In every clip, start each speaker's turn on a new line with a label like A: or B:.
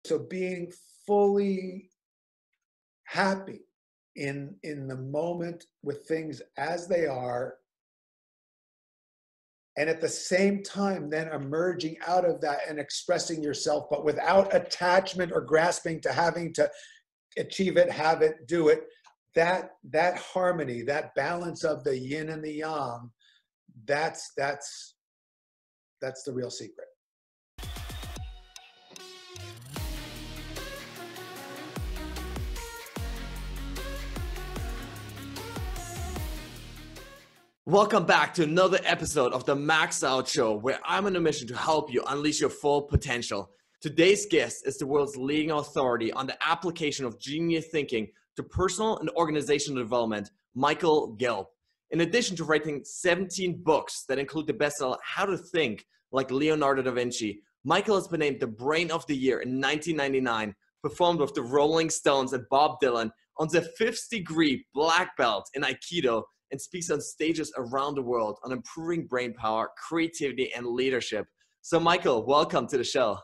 A: So being fully happy in the moment with things as they are, and at the same time then emerging out of that and expressing yourself, but without attachment or grasping to having to achieve it, have it, do it. That harmony, that balance of the yin and the yang, that's the real secret.
B: Welcome back to another episode of the Max Out Show, where I'm on a mission to help you unleash your full potential. Today's guest is the world's leading authority on the application of genius thinking to personal and organizational development, Michael Gelb. In addition to writing 17 books that include the bestseller How to Think Like Leonardo da Vinci, Michael has been named the Brain of the Year in 1999, performed with the Rolling Stones and Bob Dylan, on the 5th degree black belt in Aikido, and speaks on stages around the world on improving brain power, creativity, and leadership. So Michael, welcome to the show.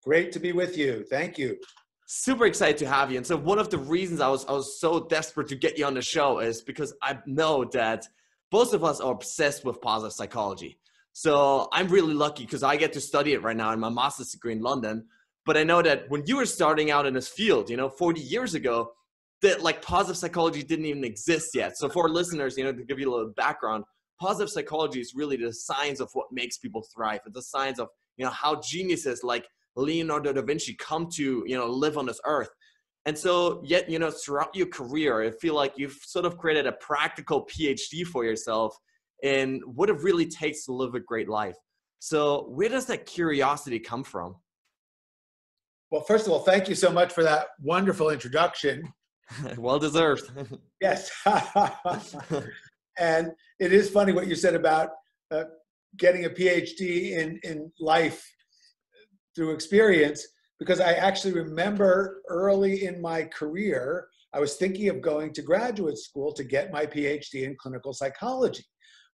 A: Great to be with you. Thank you.
B: Super excited to have you. And so one of the reasons I was so desperate to get you on the show is because I know that both of us are obsessed with positive psychology. So I'm really lucky because I get to study it right now in my master's degree in London. But I know that when you were starting out in this field, 40 years ago, that like positive psychology didn't even exist yet. So for our listeners, to give you a little background, positive psychology is really the science of what makes people thrive. It's the science of, how geniuses like Leonardo da Vinci come to, live on this earth. And so yet, throughout your career, I feel like you've sort of created a practical PhD for yourself in what it really takes to live a great life. So where does that curiosity come from?
A: Well, first of all, thank you so much for that wonderful introduction.
B: Well deserved.
A: Yes. And it is funny what you said about getting a PhD in life through experience, because I actually remember early in my career, I was thinking of going to graduate school to get my PhD in clinical psychology.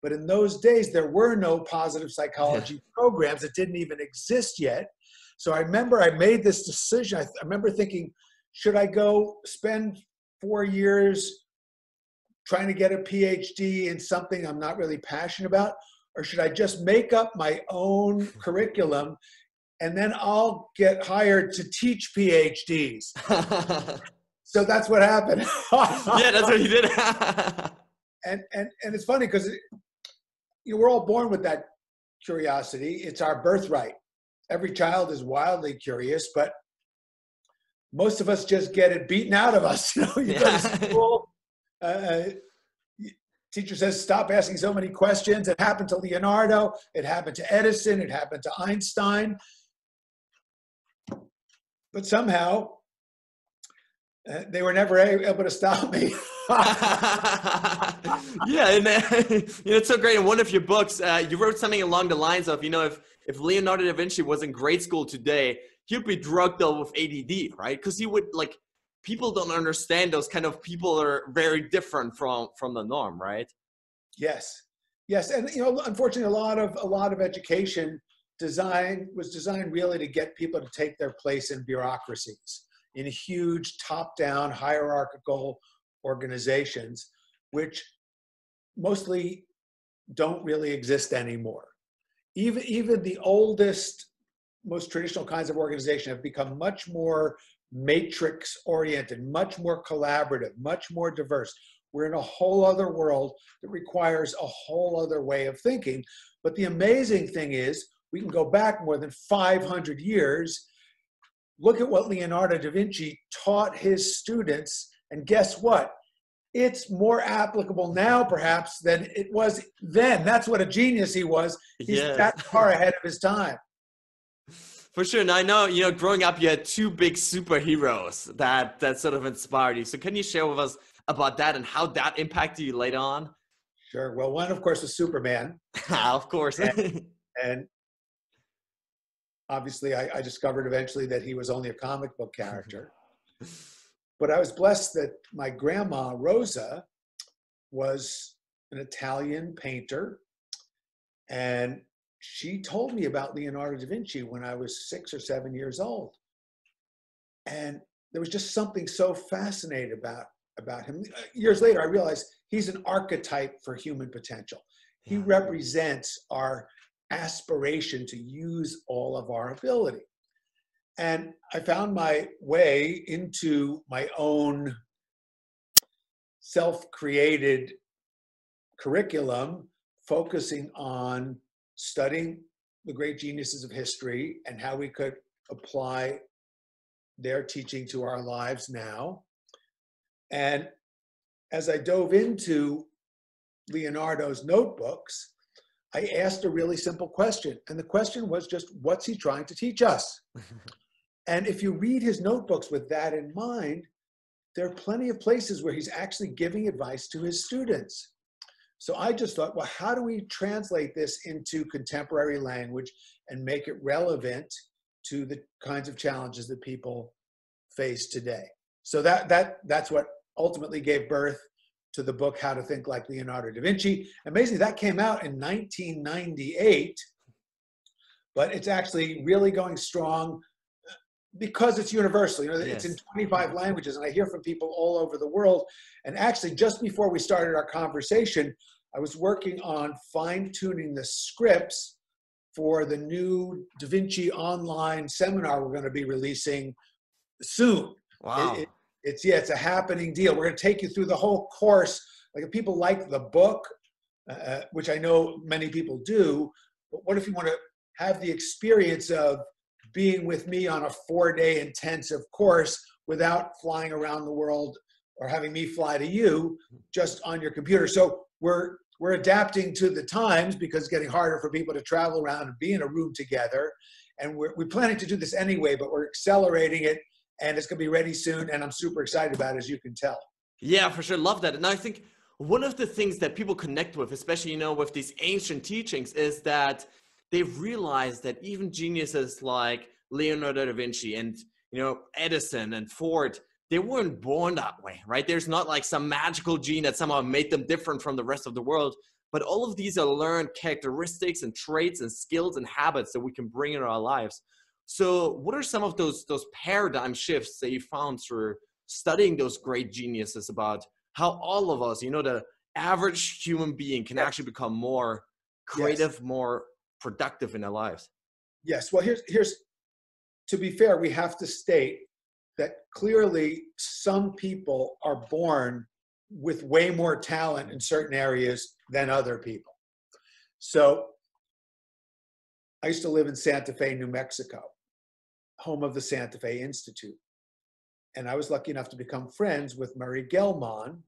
A: But in those days, there were no positive psychology programs. It didn't even exist yet. So I remember I made this decision. I remember thinking, should I go spend 4 years trying to get a PhD in something I'm not really passionate about? Or should I just make up my own curriculum and then I'll get hired to teach PhDs? So that's what happened.
B: Yeah, that's what you did.
A: and it's funny because we're all born with that curiosity. It's our birthright. Every child is wildly curious, but most of us just get it beaten out of us. You go to school, teacher says, stop asking so many questions. It happened to Leonardo. It happened to Edison. It happened to Einstein. But somehow, they were never able to stop me.
B: Yeah, and it's so great. In one of your books, you wrote something along the lines of, if Leonardo da Vinci was in grade school today, he'd be drugged up with ADD, right? Because he would people don't understand those kind of people are very different from the norm, right?
A: Yes, and unfortunately, a lot of education was designed really to get people to take their place in bureaucracies, in huge top-down hierarchical organizations, which mostly don't really exist anymore. Even the oldest, most traditional kinds of organization have become much more matrix oriented, much more collaborative, much more diverse. We're in a whole other world that requires a whole other way of thinking. But the amazing thing is, we can go back more than 500 years. Look at what Leonardo da Vinci taught his students, and guess what? It's more applicable now, perhaps, than it was then. That's what a genius he was. He's that far ahead of his time.
B: For sure. And I know, growing up, you had two big superheroes that sort of inspired you. So can you share with us about that and how that impacted you later on?
A: Sure. Well, one, of course, was Superman.
B: Of course.
A: And obviously, I discovered eventually that he was only a comic book character. But I was blessed that my grandma, Rosa, was an Italian painter. And she told me about Leonardo da Vinci when I was 6 or 7 years old. And there was just something so fascinating about him. Years later, I realized he's an archetype for human potential. He
B: Yeah.
A: represents our aspiration to use all of our ability. And I found my way into my own self-created curriculum, focusing on studying the great geniuses of history and how we could apply their teaching to our lives now. And as I dove into Leonardo's notebooks, I asked a really simple question. And the question was just, what's he trying to teach us? And if you read his notebooks with that in mind, there are plenty of places where he's actually giving advice to his students. So I just thought, well, how do we translate this into contemporary language and make it relevant to the kinds of challenges that people face today? So that's what ultimately gave birth to the book, How to Think Like Leonardo da Vinci. Amazingly, that came out in 1998, but it's actually really going strong because it's universal. You know, it's in 25 languages, and I hear from people all over the world. And actually, just before we started our conversation, I was working on fine-tuning the scripts for the new Da Vinci online seminar we're going to be releasing soon.
B: Wow.
A: It's a happening deal. We're going to take you through the whole course. Like, if people like the book, which I know many people do, but what if you want to have the experience of being with me on a 4-day intensive course without flying around the world or having me fly to you, just on your computer? So we're adapting to the times because it's getting harder for people to travel around and be in a room together. And we're planning to do this anyway, but we're accelerating it, and it's going to be ready soon. And I'm super excited about it, as you can tell.
B: Yeah, for sure. Love that. And I think one of the things that people connect with, especially, you know, with these ancient teachings, is that they've realized that even geniuses like Leonardo da Vinci and, you know, Edison and Ford, they weren't born that way, right? There's not like some magical gene that somehow made them different from the rest of the world. But all of these are learned characteristics and traits and skills and habits that we can bring in our lives. So what are some of those paradigm shifts that you found through studying those great geniuses about how all of us, you know, the average human being can actually become more creative, more productive in their lives?
A: Yes. Well, here's to be fair, we have to state that clearly some people are born with way more talent in certain areas than other people. So I used to live in Santa Fe, New Mexico, home of the Santa Fe Institute. And I was lucky enough to become friends with Murray Gell-Mann,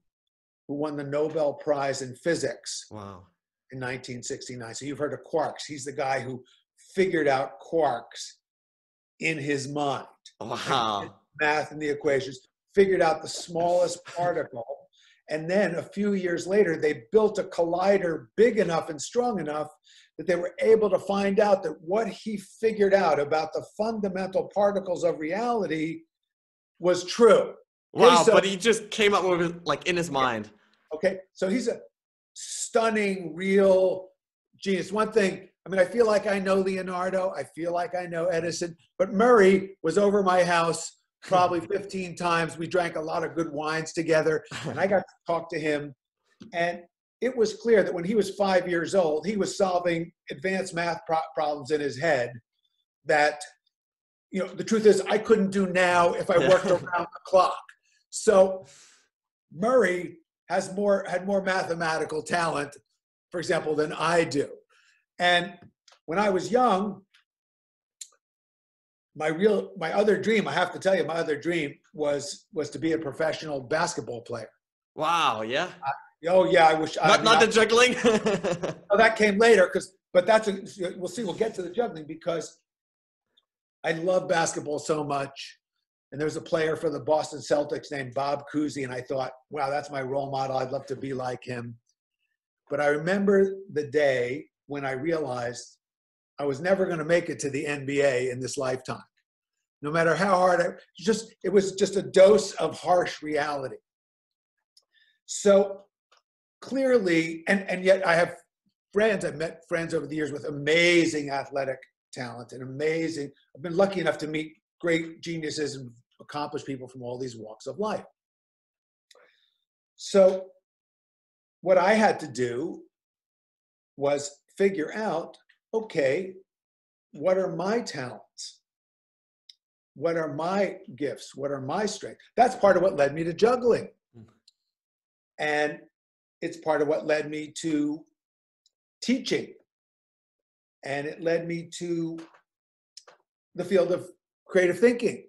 A: who won the Nobel Prize in Physics in 1969. So you've heard of quarks. He's the guy who figured out quarks in his mind.
B: Wow.
A: Math and the equations, figured out the smallest particle. And then a few years later, they built a collider big enough and strong enough that they were able to find out that what he figured out about the fundamental particles of reality was true.
B: Wow,
A: okay, so,
B: but he just came up with it like in his mind.
A: Okay, so he's a stunning, real genius. One thing, I mean, I feel like I know Leonardo, I feel like I know Edison, but Murray was over my house probably 15 times. We drank a lot of good wines together, and I got to talk to him. And it was clear that when he was 5 years old, he was solving advanced math problems in his head that, you know, the truth is I couldn't do now if I worked around the clock. So Murray had more mathematical talent, for example, than I do. And when I was young, my other dream, I have to tell you, my other dream was to be a professional basketball player.
B: Wow, yeah.
A: Oh yeah, I wish.
B: Not the juggling.
A: Oh, that came later, but we'll see. We'll get to the juggling because I love basketball so much. And there was a player for the Boston Celtics named Bob Cousy, and I thought, wow, that's my role model. I'd love to be like him. But I remember the day when I realized I was never going to make it to the NBA in this lifetime. No matter how hard it was just a dose of harsh reality. So clearly, and yet I have friends, I've met friends over the years with amazing athletic talent and amazing, I've been lucky enough to meet great geniuses accomplished people from all these walks of life. So what I had to do was figure out, okay, what are my talents? What are my gifts? What are my strengths? That's part of what led me to juggling. And it's part of what led me to teaching. And it led me to the field of creative thinking,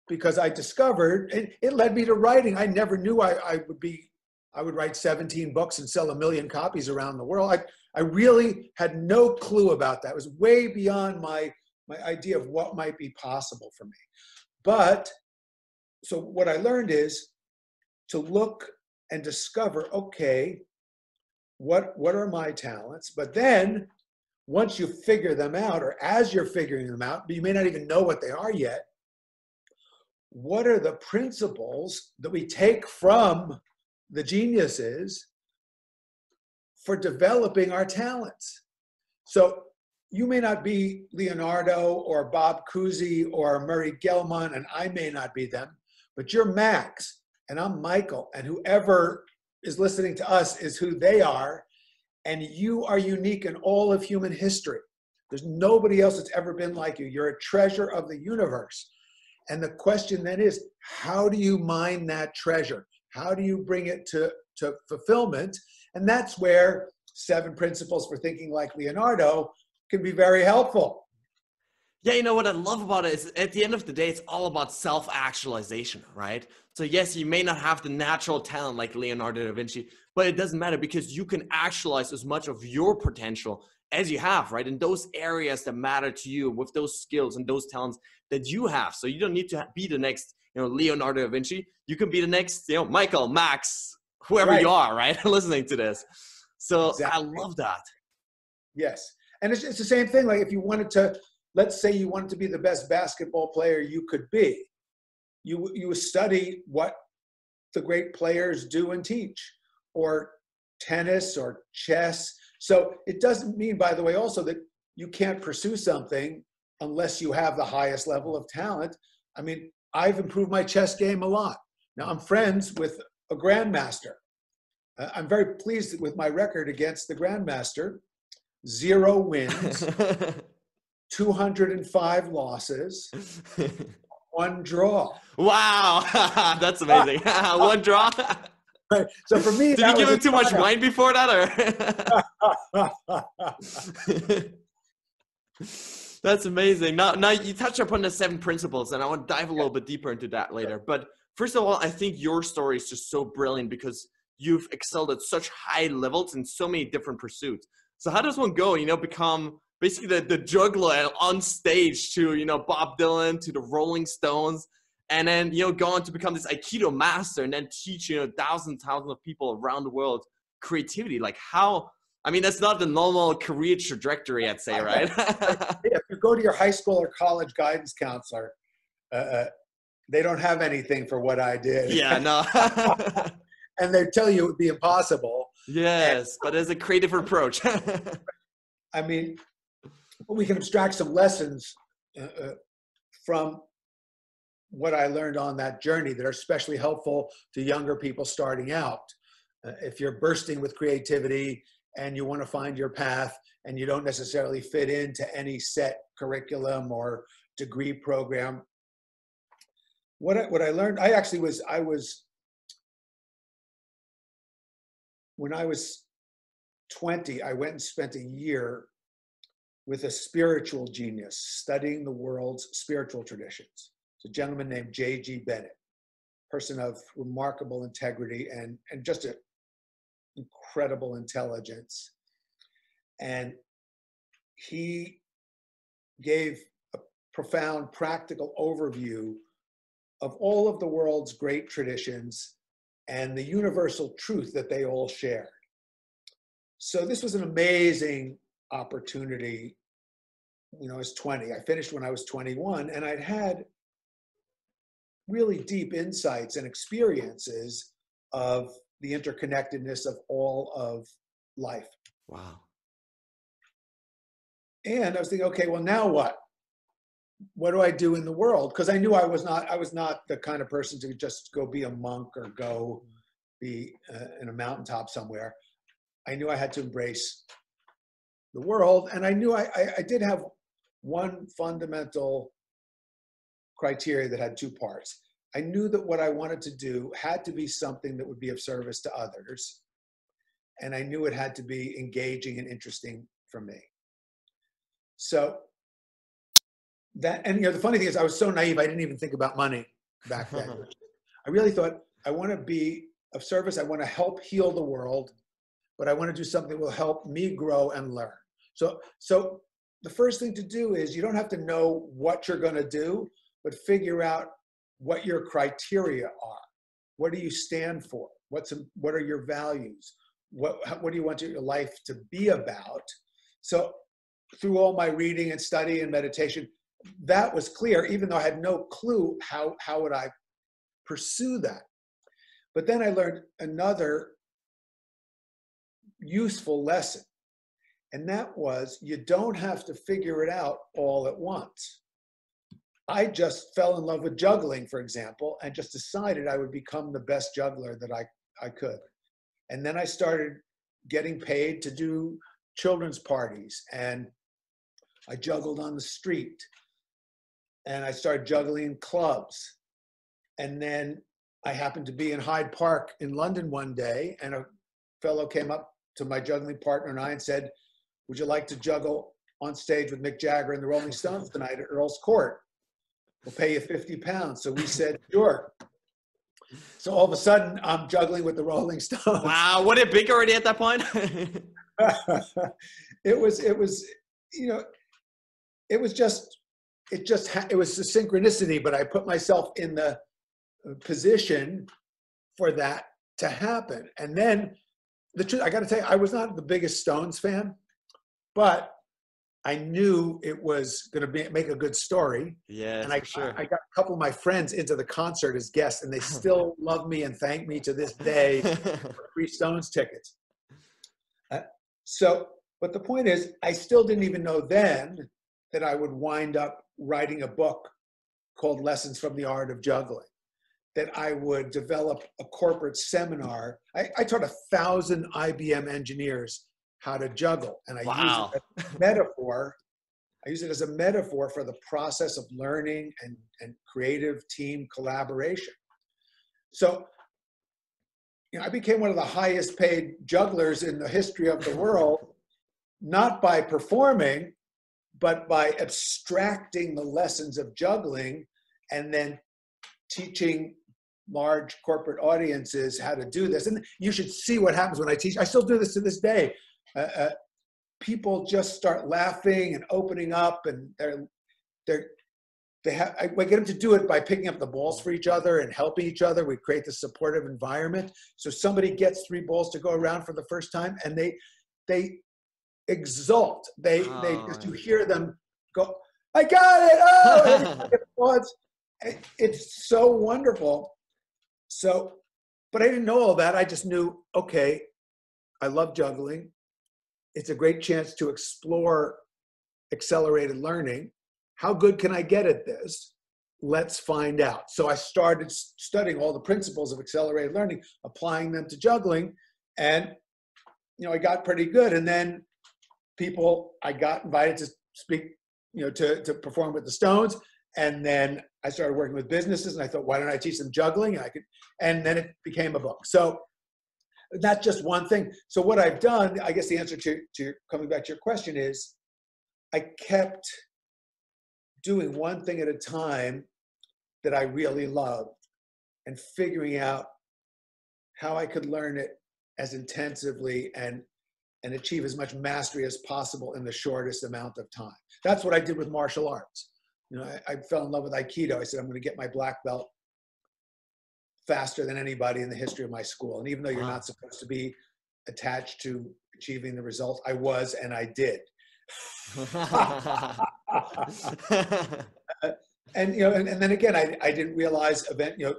A: because I discovered, it led me to writing. I never knew I would write 17 books and sell 1 million copies around the world. I really had no clue about that. It was way beyond my idea of what might be possible for me. But, so what I learned is to look and discover, okay, what are my talents? But then, once you figure them out, or as you're figuring them out, but you may not even know what they are yet, what are the principles that we take from the geniuses for developing our talents? So you may not be Leonardo or Bob Cousy or Murray Gell-Mann, and I may not be them, but you're Max and I'm Michael, and whoever is listening to us is who they are, and you are unique in all of human history. There's nobody else that's ever been like you. You're a treasure of the universe. And the question then is, how do you mine that treasure? How do you bring it to fulfillment? And that's where 7 principles for thinking like Leonardo can be very helpful.
B: Yeah, you know what I love about it is at the end of the day, it's all about self-actualization, right? So yes, you may not have the natural talent like Leonardo da Vinci, but it doesn't matter because you can actualize as much of your potential as you have, right? In those areas that matter to you with those skills and those talents that you have. So you don't need to be the next, Leonardo da Vinci. You can be the next, Michael, Max, whoever you are, right? Listening to this. So exactly. I love that.
A: Yes. And it's the same thing. Like if you wanted to, let's say you wanted to be the best basketball player you could be, you study what the great players do and teach, or tennis or chess. So it doesn't mean, by the way, also that you can't pursue something unless you have the highest level of talent. I mean, I've improved my chess game a lot. Now I'm friends with a grandmaster. I'm very pleased with my record against the grandmaster. 0 wins, 205 losses, 1 draw.
B: Wow, that's amazing. 1 draw.
A: Right. So for me,
B: did you give him too much wine before that, or? That's amazing. Now you touched upon the 7 principles, and I want to dive a little bit deeper into that later. But first of all, I think your story is just so brilliant because you've excelled at such high levels in so many different pursuits. So how does one go, become basically the juggler on stage to, Bob Dylan, to the Rolling Stones, and then, go on to become this Aikido master and then teach, thousands of people around the world creativity? Like how, I mean, that's not the normal career trajectory, I'd say, right?
A: If you go to your high school or college guidance counselor, they don't have anything for what I did.
B: Yeah, no.
A: And they tell you it would be impossible.
B: Yes, but as a creative approach.
A: I mean, we can abstract some lessons from what I learned on that journey that are especially helpful to younger people starting out. If you're bursting with creativity and you want to find your path and you don't necessarily fit into any set curriculum or degree program, what I learned, when I was 20, I went and spent a year with a spiritual genius studying the world's spiritual traditions. It's a gentleman named J.G. Bennett, person of remarkable integrity and just an incredible intelligence. And he gave a profound practical overview of all of the world's great traditions and the universal truth that they all shared. So this was an amazing opportunity. I was 20. I finished when I was 21, and I'd had really deep insights and experiences of the interconnectedness of all of life.
B: Wow.
A: And I was thinking, okay, well, now what? what do I do in the world? Because I knew I was not the kind of person to just go be a monk or go be in a mountaintop somewhere. I knew I had to embrace the world, and I knew I did have one fundamental criteria that had two parts. I knew that what I wanted to do had to be something that would be of service to others, and I knew it had to be engaging and interesting for me. So that, and the funny thing is, I was so naive, I didn't even think about money back then. I really thought, I want to be of service, I want to help heal the world, but I want to do something that will help me grow and learn. So the first thing to do is, you don't have to know what you're going to do, but figure out what your criteria are. What do you stand for? What are your values? What do you want your life to be about? So through all my reading and study and meditation, that was clear, even though I had no clue how would I pursue that. But then I learned another useful lesson. And that was, you don't have to figure it out all at once. I just fell in love with juggling, for example, and just decided I would become the best juggler that I could. And then I started getting paid to do children's parties, and I juggled on the street, and I started juggling in clubs. And then I happened to be in Hyde Park in London one day, and a fellow came up to my juggling partner and I and said, would you like to juggle on stage with Mick Jagger and the Rolling Stones tonight at Earl's Court? We'll pay you 50 pounds. So we said, sure. So all of a sudden, I'm juggling with the Rolling Stones.
B: Wow, what it big already at that point?
A: It was the synchronicity, but I put myself in the position for that to happen. And then the truth, I got to tell you, I was not the biggest Stones fan, but I knew it was going to make a good story.
B: Yeah,
A: and
B: sure.
A: I got a couple of my friends into the concert as guests, and they still love me and thank me to this day for free Stones tickets. But the point is, I still didn't even know then that I would wind up writing a book called Lessons from the Art of Juggling, that I would develop a corporate seminar. I taught 1,000 IBM engineers how to juggle, and I use it as a metaphor. I use it as a metaphor for the process of learning and creative team collaboration. So, I became one of the highest paid jugglers in the history of the world, not by performing, but by abstracting the lessons of juggling and then teaching large corporate audiences how to do this. And you should see what happens when I teach. I still do this to this day. People just start laughing and opening up, and I get them to do it by picking up the balls for each other and helping each other. We create this supportive environment. So somebody gets 3 balls to go around for the first time, and they exult. You hear them go, I got it! Oh! It's so wonderful. So, but I didn't know all that. I just knew, okay, I love juggling. It's a great chance to explore accelerated learning. How good can I get at this? Let's find out. So I started studying all the principles of accelerated learning, applying them to juggling, and I got pretty good. And then I got invited to speak, to perform with the Stones. And then I started working with businesses, and I thought, why don't I teach them juggling? And then it became a book. So that's just one thing. So what I've done, I guess the answer to coming back to your question is, I kept doing one thing at a time that I really loved and figuring out how I could learn it as intensively and achieve as much mastery as possible in the shortest amount of time. That's what I did with martial arts. I fell in love with Aikido. I said, I'm going to get my black belt faster than anybody in the history of my school. And even though you're not supposed to be attached to achieving the result, I was, and I did. And then again, I didn't realize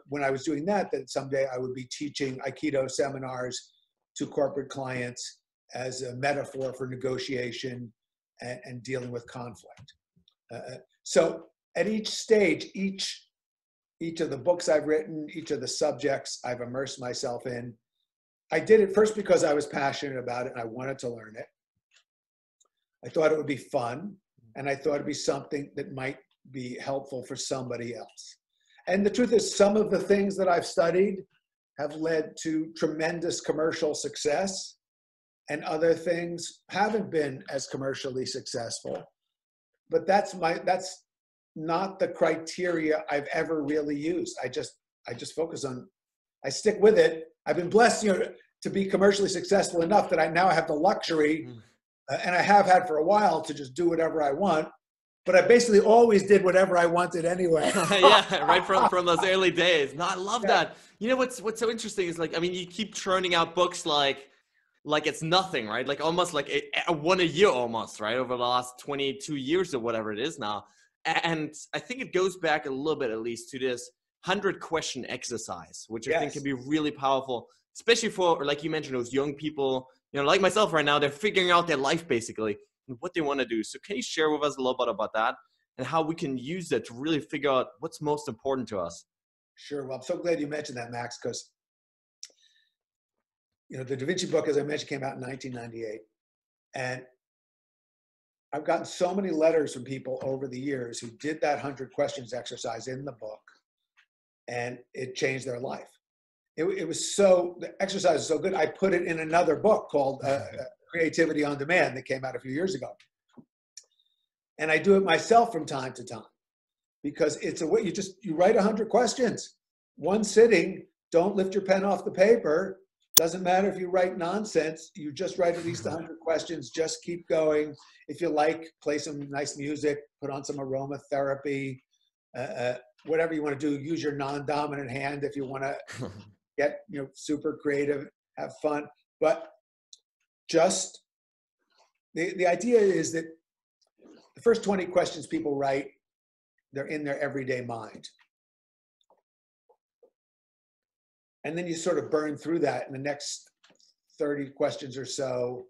A: when I was doing that someday I would be teaching Aikido seminars to corporate clients as a metaphor for negotiation and dealing with conflict. So at each stage, each of the books I've written, each of the subjects I've immersed myself in, I did it first because I was passionate about it and I wanted to learn it. I thought it would be fun, and I thought it'd be something that might be helpful for somebody else. And the truth is, some of the things that I've studied have led to tremendous commercial success, and other things haven't been as commercially successful. But that's not the criteria I've ever really used. I just focus on, I stick with it. I've been blessed, to be commercially successful enough that I now have the luxury, and I have had for a while, to just do whatever I want. But I basically always did whatever I wanted anyway.
B: Yeah, right from those early days. No, I love
A: Yeah.
B: that. You know what's so interesting is, like, I mean, you keep churning out books like it's nothing, right? Like almost like one a year almost, right? Over the last 22 years or whatever it is now. And I think it goes back a little bit, at least, to this 100-question exercise, which I think can be really powerful, especially for, like you mentioned, those young people, like myself right now. They're figuring out their life basically and what they want to do. So can you share with us a little bit about that and how we can use that to really figure out what's most important to us?
A: Sure. Well, I'm so glad you mentioned that, Max, because the Da Vinci book, as I mentioned, came out in 1998, and I've gotten so many letters from people over the years who did that 100 questions exercise in the book, and it changed their life. It was the exercise is so good. I put it in another book called Creativity on Demand that came out a few years ago. And I do it myself from time to time, because it's a way you write 100 questions, one sitting. Don't lift your pen off the paper. Doesn't matter if you write nonsense. You just write at least 100 questions. Just keep going. If you like, play some nice music, put on some aromatherapy, whatever you want to do. Use your non-dominant hand if you want to get super creative, have fun. But just the idea is that the first 20 questions people write, they're in their everyday mind. And then you sort of burn through that, and the next 30 questions or so,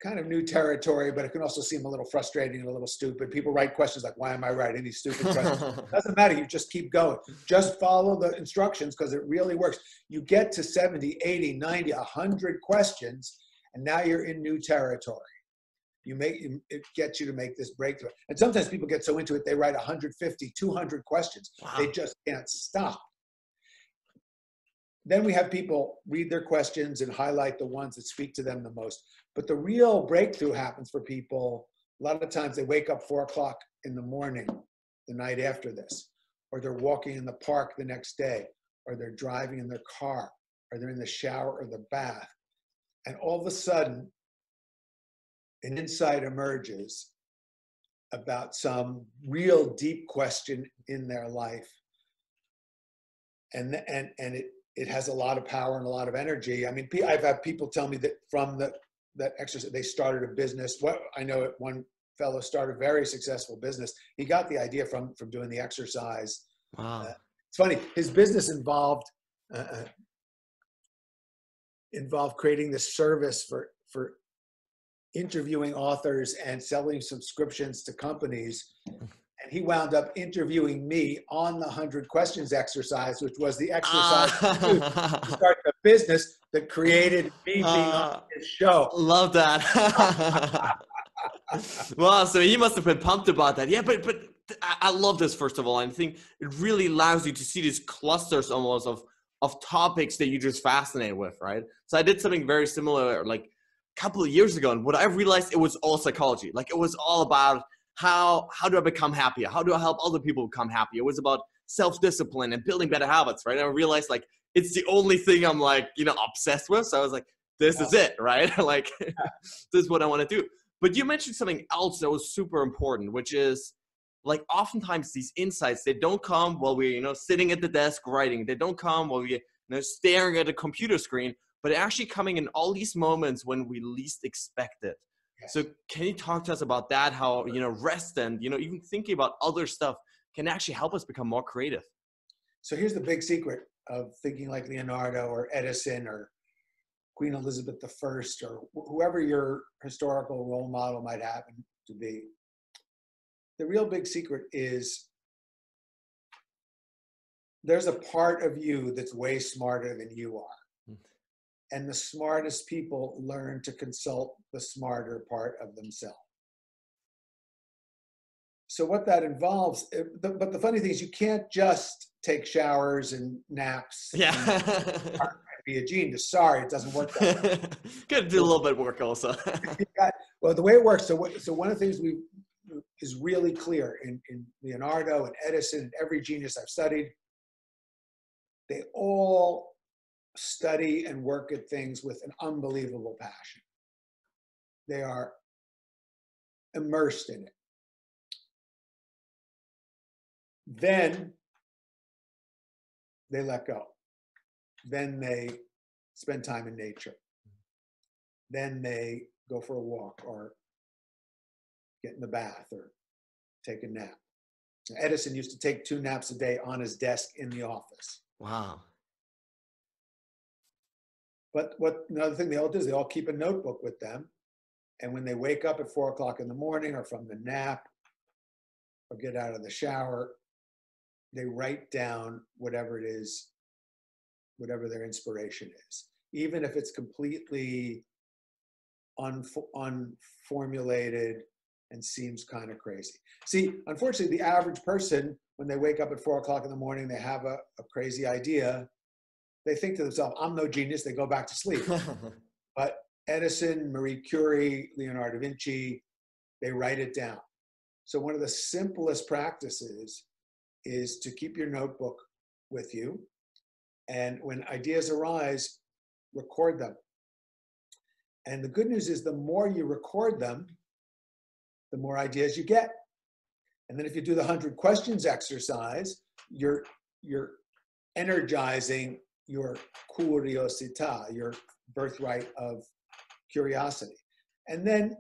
A: kind of new territory, but it can also seem a little frustrating and a little stupid. People write questions like, why am I writing these stupid questions? Doesn't matter. You just keep going. Just follow the instructions, because it really works. You get to 70, 80, 90, 100 questions, and now you're in new territory. It gets you to make this breakthrough. And sometimes people get so into it, they write 150, 200 questions. Wow. They just can't stop. Then we have people read their questions and highlight the ones that speak to them the most. But the real breakthrough happens for people. A lot of times they wake up 4 o'clock in the morning, the night after this, or they're walking in the park the next day, or they're driving in their car, or they're in the shower or the bath. And all of a sudden, an insight emerges about some real deep question in their life. And it has a lot of power and a lot of energy. I mean, I've had people tell me that from that exercise, they started a business. I know one fellow started a very successful business. He got the idea from doing the exercise. Wow. It's funny. His business involved creating this service for interviewing authors and selling subscriptions to companies. And he wound up interviewing me on the 100 questions exercise, which was the exercise to start the business that created me being on his show.
B: Love that. Wow, so he must have been pumped about that. Yeah, but I love this, first of all. I think it really allows you to see these clusters almost of topics that you're just fascinated with, right? So I did something very similar like a couple of years ago, and what I realized, it was all psychology. Like, it was all about how do I become happier? How do I help other people become happy? It was about self-discipline and building better habits, right? And I realized, like, it's the only thing I'm like, obsessed with. So I was like, this is it, right? Like, this is what I want to do. But you mentioned something else that was super important, which is, like, oftentimes these insights, they don't come while we're, sitting at the desk writing. They don't come while we're, staring at a computer screen, but they're actually coming in all these moments when we least expect it. So can you talk to us about that? How, rest and, even thinking about other stuff can actually help us become more creative?
A: So here's the big secret of thinking like Leonardo or Edison or Queen Elizabeth I or whoever your historical role model might happen to be. the real big secret is there's a part of you that's way smarter than you are. And the smartest people learn to consult the smarter part of themselves. So what that involves, but the funny thing is you can't just take showers and naps.
B: Yeah.
A: And be a genius. Sorry, it doesn't work that way.
B: Gotta do a little bit of work also.
A: Well, the way it works, so one of the things is really clear in Leonardo and Edison and every genius I've studied, they all study and work at things with an unbelievable passion. They are immersed in it. Then they let go. Then they spend time in nature. Then they go for a walk or get in the bath or take a nap. Edison used to take 2 naps a day on his desk in the office.
B: Wow.
A: But another thing they all do is they all keep a notebook with them. And when they wake up at 4 o'clock in the morning or from the nap or get out of the shower, they write down whatever it is, whatever their inspiration is, even if it's completely unformulated and seems kind of crazy. See, unfortunately, the average person, when they wake up at 4 o'clock in the morning, they have a crazy idea. They think to themselves, I'm no genius, they go back to sleep. But Edison, Marie Curie, Leonardo da Vinci, they write it down. So one of the simplest practices is to keep your notebook with you. And when ideas arise, record them. And the good news is the more you record them, the more ideas you get. And then if you do the 100 questions exercise, you're energizing your curiosità, your birthright of curiosity. And then,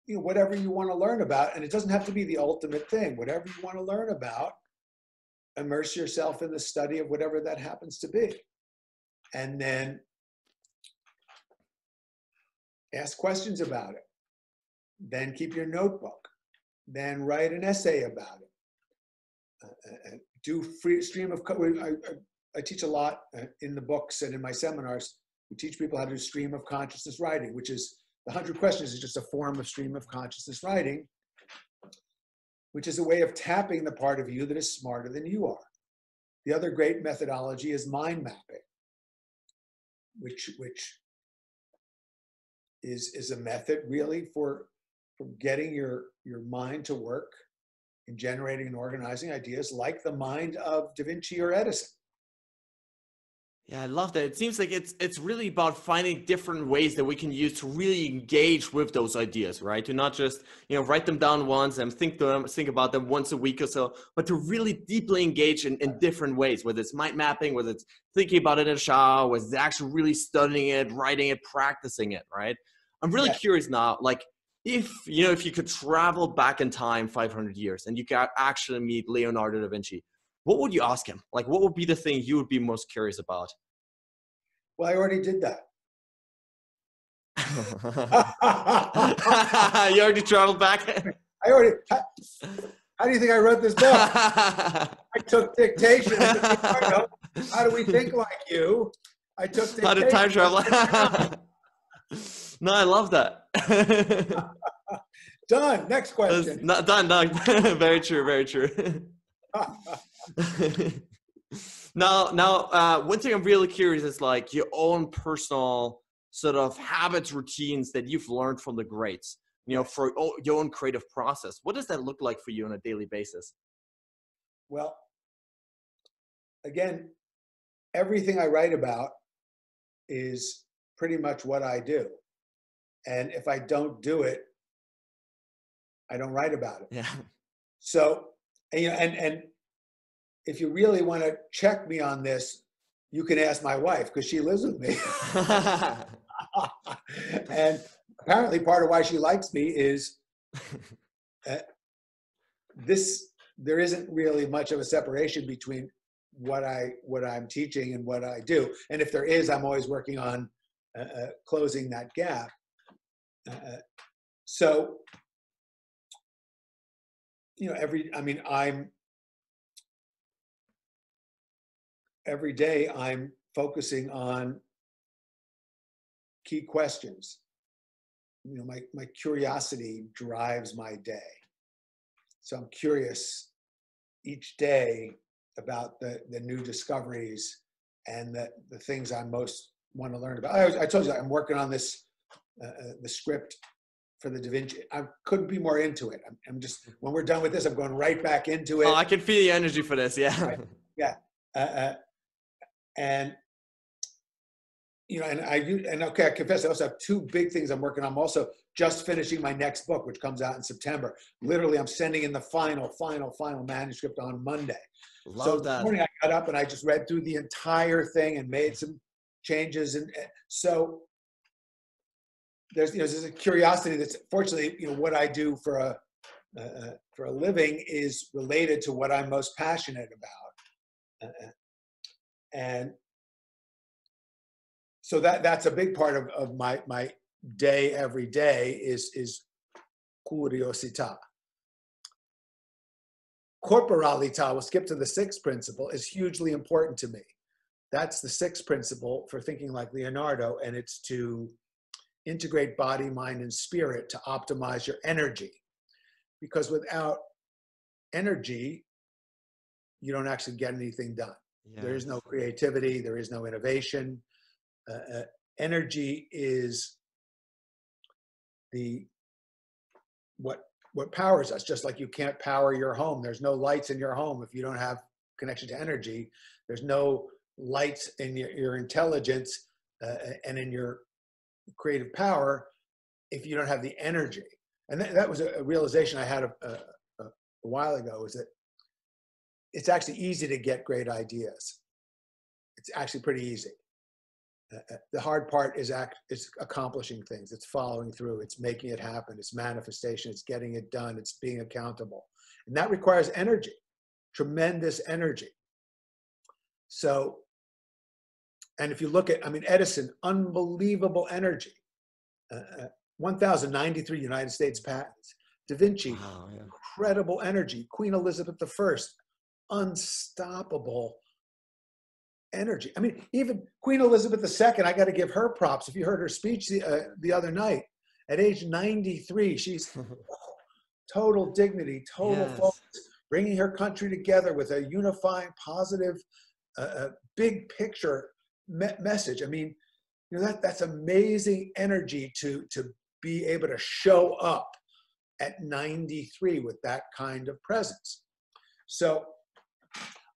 A: you know, whatever you want to learn about, and it doesn't have to be the ultimate thing, whatever you want to learn about, immerse yourself in the study of whatever that happens to be. And then ask questions about it. Then keep your notebook. Then write an essay about it. Do free stream of, I teach a lot in the books and in my seminars. We teach people how to do stream of consciousness writing, which is the 100 questions is just a form of stream of consciousness writing, which is a way of tapping the part of you that is smarter than you are. The other great methodology is mind mapping, which is a method really for getting your mind to work in generating and organizing ideas like the mind of Da Vinci or Edison.
B: Yeah, I love that. It seems like it's really about finding different ways that we can use to really engage with those ideas, right? To not just, you know, write them down once and think about them once a week or so, but to really deeply engage in different ways, whether it's mind mapping, whether it's thinking about it in a shower, whether it's actually really studying it, writing it, practicing it, right? I'm really curious now, like, if you could travel back in time 500 years and you could actually meet Leonardo da Vinci, what would you ask him? Like, what would be the thing you would be most curious about?
A: Well, I already did that.
B: You already traveled back?
A: How do you think I wrote this book? I took dictation. How do we think like you? I took dictation.
B: How did time travel? No, I love that.
A: Done. Next question.
B: Done. Very true. Very true. Now, one thing I'm really curious is like your own personal sort of habits, routines that you've learned from the greats, you know, for your own creative process. What does that look like for you on a daily basis?
A: Well, again, everything I write about is pretty much what I do. And if I don't do it, I don't write about it.
B: Yeah.
A: So, and if you really want to check me on this, you can ask my wife because she lives with me. And apparently part of why she likes me is there isn't really much of a separation between what I'm teaching and what I do. And if there is, I'm always working on closing that gap. So every day I'm focusing on key questions. My curiosity drives my day. So I'm curious each day about the new discoveries and the things I most want to learn about. I told you I'm working on this, the script for the Da Vinci. I couldn't be more into it. I'm just, when we're done with this, I'm going right back into it.
B: Oh, I can feel the energy for this. Yeah.
A: Right? Yeah. And okay, I confess I also have two big things I'm working on. I'm also just finishing my next book, which comes out in September. Literally, I'm sending in the final manuscript on Monday. So this morning I got up and I just read through the entire thing and made some changes. And so there's a curiosity that's, fortunately, what I do for a living is related to what I'm most passionate about. And so that's a big part of my day every day is curiosità. Corporalità, we'll skip to the sixth principle, is hugely important to me. That's the sixth principle for thinking like Leonardo, and it's to integrate body, mind, and spirit to optimize your energy. Because without energy, you don't actually get anything done. Yes. There is no creativity, there is no innovation. Energy is what powers us. Just like you can't power your home. There's no lights in your home if you don't have connection to energy. There's no lights in your intelligence and in your creative power if you don't have the energy. And that was a realization I had a while ago, is that it's actually easy to get great ideas. It's actually pretty easy. The hard part is accomplishing things. It's following through. It's making it happen. It's manifestation. It's getting it done. It's being accountable. And that requires energy, tremendous energy. So, and if you look at, Edison, unbelievable energy. 1,093 United States patents. Da Vinci, wow, yeah. Incredible energy. Queen Elizabeth I, unstoppable energy. Even Queen Elizabeth II, I got to give her props. If you heard her speech the other night, at age 93, she's total dignity, total focus, bringing her country together with a unifying, positive, big picture message. That's amazing energy to be able to show up at 93 with that kind of presence. So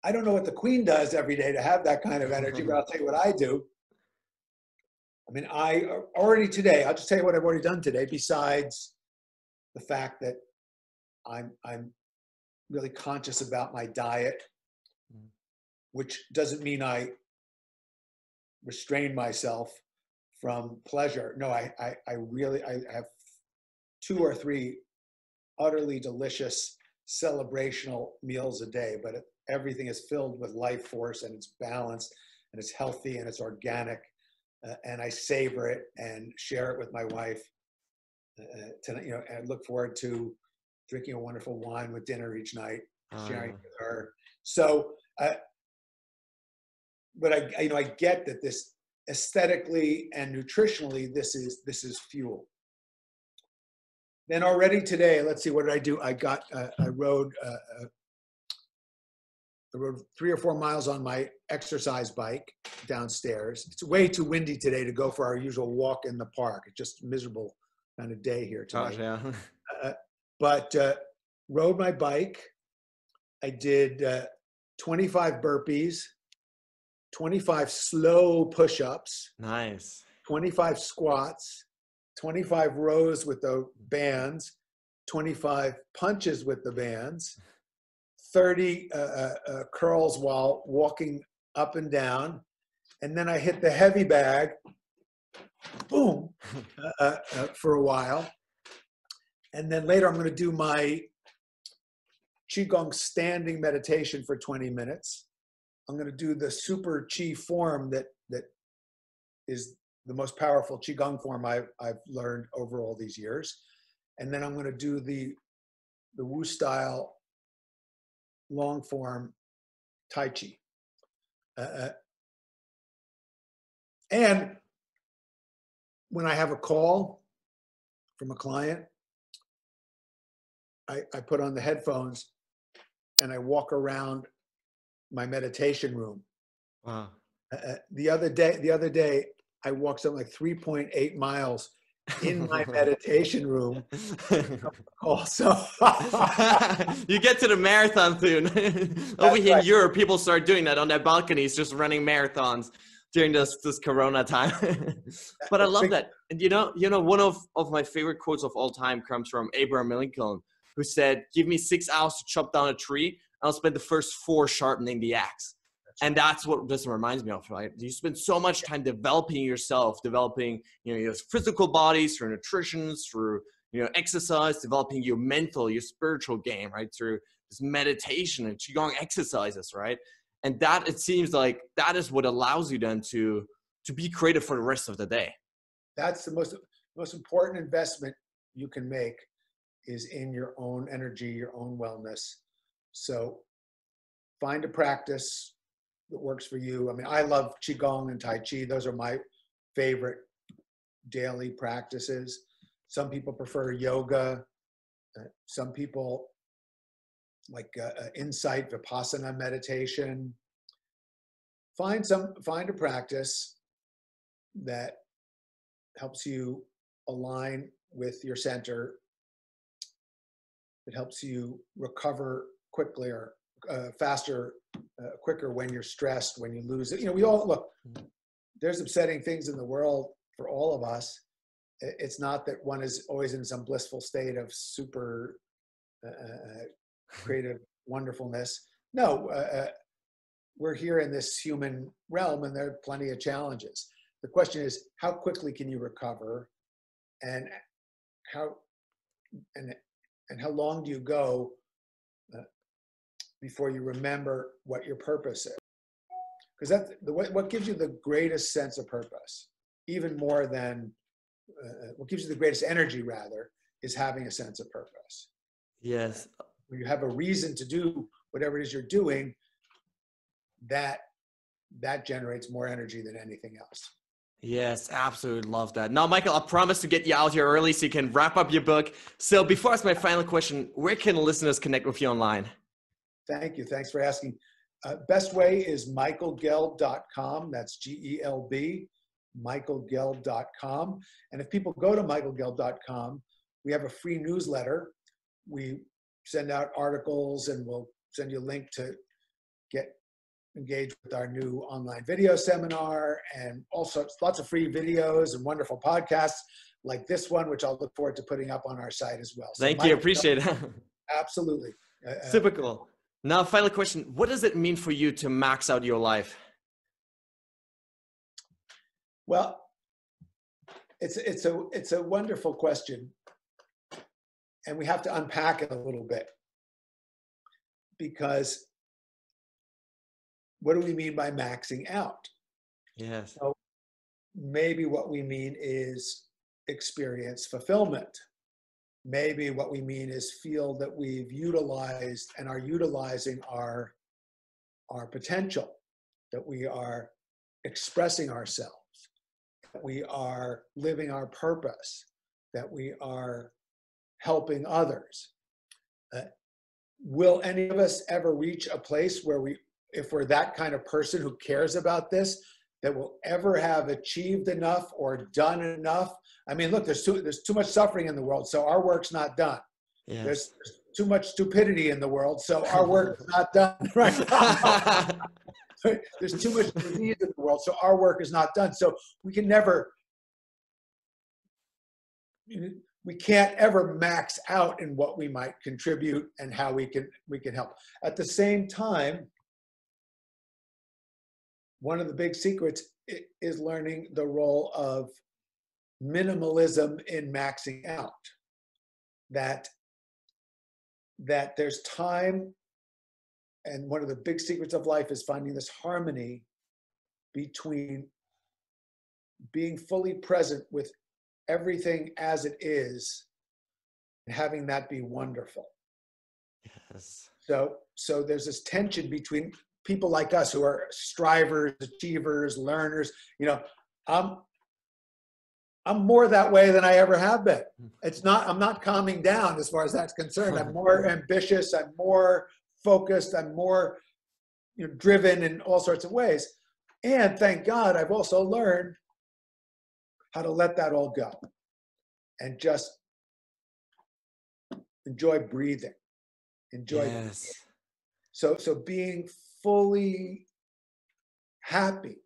A: I don't know what the Queen does every day to have that kind of energy, but I'll tell you what I do. I already today, I'll just tell you what I've already done today, besides the fact that I'm really conscious about my diet, which doesn't mean I restrain myself from pleasure. No, I have 2 or 3 utterly delicious celebrational meals a day, but everything is filled with life force, and it's balanced, and it's healthy, and it's organic, and I savor it and share it with my wife. And I look forward to drinking a wonderful wine with dinner each night, sharing it with her. So, but I get that this aesthetically and nutritionally, this is fuel. Then already today, let's see, what did I do? I rode 3 or 4 miles on my exercise bike downstairs. It's way too windy today to go for our usual walk in the park. It's just a miserable kind of day here today. Oh, yeah. But rode my bike. I did 25 burpees, 25 slow push-ups. Nice. 25 squats, 25 rows with the bands, 25 punches with the bands, 30 curls while walking up and down. And then I hit the heavy bag, boom, for a while. And then later I'm going to do my Qigong standing meditation for 20 minutes. I'm going to do the super Qi form that is the most powerful Qigong form I've learned over all these years. And then I'm going to do the the Wu style long form Tai Chi. And when I have a call from a client, I put on the headphones and I walk around my meditation room.
B: Wow.
A: The other day, I walked something like 3.8 miles in my meditation room. Also,
B: you get to the marathon soon. Over here in Europe, people start doing that on their balconies, just running marathons during this Corona time. But I love that. And you know, one of my favorite quotes of all time comes from Abraham Lincoln, who said, "Give me 6 hours to chop down a tree, and I'll spend the first 4 sharpening the axe." And that's what this reminds me of, right? You spend so much time developing yourself, developing, your physical bodies through nutrition, through, exercise, developing your mental, your spiritual game, right? Through this meditation and Qigong exercises, right? And that, it seems like that is what allows you then to be creative for the rest of the day.
A: That's the most important investment you can make, is in your own energy, your own wellness. So find a practice that works for you. I mean, I love Qigong and Tai Chi. Those are my favorite daily practices. Some people prefer yoga. Some people like insight Vipassana meditation. Find a practice that helps you align with your center, that helps you recover quickly or faster, quicker when you're stressed, when you lose it. We all look, there's upsetting things in the world for all of us. It's not that one is always in some blissful state of super creative wonderfulness. No, we're here in this human realm, and there are plenty of challenges. The question is, how quickly can you recover, and how long do you go before you remember what your purpose is? Because that's what gives you the greatest sense of purpose, even more than what gives you the greatest energy, rather, is having a sense of purpose.
B: Yes.
A: When you have a reason to do whatever it is you're doing, that generates more energy than anything else.
B: Yes, absolutely love that. Now, Michael, I promise to get you out here early so you can wrap up your book. So before I ask my final question, where can listeners connect with you online?
A: Thank you. Thanks for asking. Best way is michaelgelb.com. That's Gelb, michaelgelb.com. And if people go to michaelgelb.com, we have a free newsletter. We send out articles, and we'll send you a link to get engaged with our new online video seminar, and also lots of free videos and wonderful podcasts like this one, which I'll look forward to putting up on our site as well. So
B: Thank you. Appreciate it.
A: Absolutely.
B: Super cool. Now, final question. What does it mean for you to max out your life?
A: Well, it's a wonderful question, and we have to unpack it a little bit, because what do we mean by maxing out?
B: Yes.
A: So maybe what we mean is experience fulfillment. Maybe what we mean is feel that we've utilized and are utilizing our potential, that we are expressing ourselves, that we are living our purpose, that we are helping others. Will any of us ever reach a place where if we're that kind of person who cares about this, that will ever have achieved enough or done enough? I mean, look, there's too much suffering in the world, so our work's not done.
B: Yes.
A: There's too much stupidity in the world, so our work is not done. Right? There's too much disease in the world, so our work is not done. So we can't ever max out in what we might contribute and how we can help. At the same time, one of the big secrets is learning the role of minimalism in maxing out. That there's time, and one of the big secrets of life is finding this harmony between being fully present with everything as it is and having that be wonderful.
B: Yes.
A: So there's this tension between people like us who are strivers, achievers, learners. You know, I'm more that way than I ever have been. I'm not calming down as far as that's concerned. I'm more ambitious. I'm more focused. I'm more, you know, driven in all sorts of ways. And thank God, I've also learned how to let that all go and just enjoy breathing. Enjoy.
B: Yes.
A: So being fully happy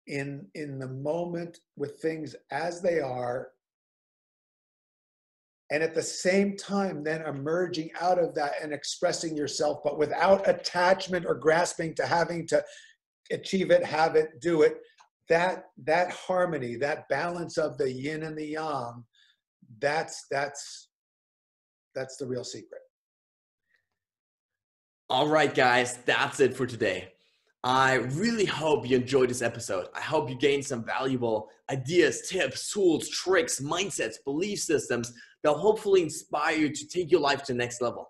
A: in the moment with things as they are, and at the same time then emerging out of that and expressing yourself, but without attachment or grasping to having to achieve it, have it, do it. That harmony, that balance of the yin and the yang, that's the real secret.
B: All right, guys, that's it for today. I really hope you enjoyed this episode. I hope you gained some valuable ideas, tips, tools, tricks, mindsets, belief systems that will hopefully inspire you to take your life to the next level.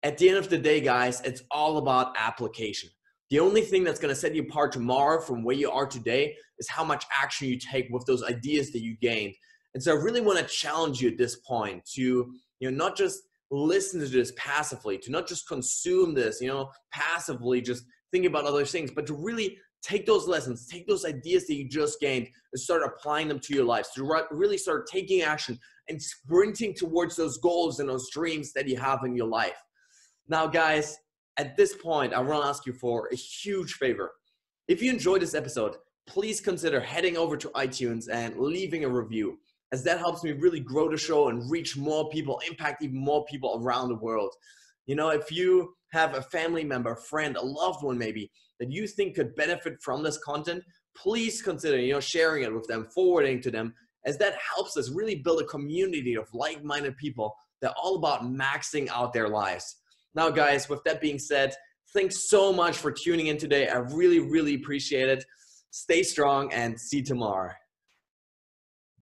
B: At the end of the day, guys, it's all about application. The only thing that's going to set you apart tomorrow from where you are today is how much action you take with those ideas that you gained. And so I really want to challenge you at this point to, not just listen to this passively, to not just consume this, passively, just think about other things, but to really take those lessons, take those ideas that you just gained and start applying them to your lives, to really start taking action and sprinting towards those goals and those dreams that you have in your life. Now, guys, at this point, I want to ask you for a huge favor. If you enjoyed this episode, please consider heading over to iTunes and leaving a review, as that helps me really grow the show and reach more people, impact even more people around the world. If you have a family member, friend, a loved one maybe, that you think could benefit from this content, please consider, sharing it with them, forwarding to them, as that helps us really build a community of like-minded people that are all about maxing out their lives. Now, guys, with that being said, thanks so much for tuning in today. I really, really appreciate it. Stay strong and see you tomorrow.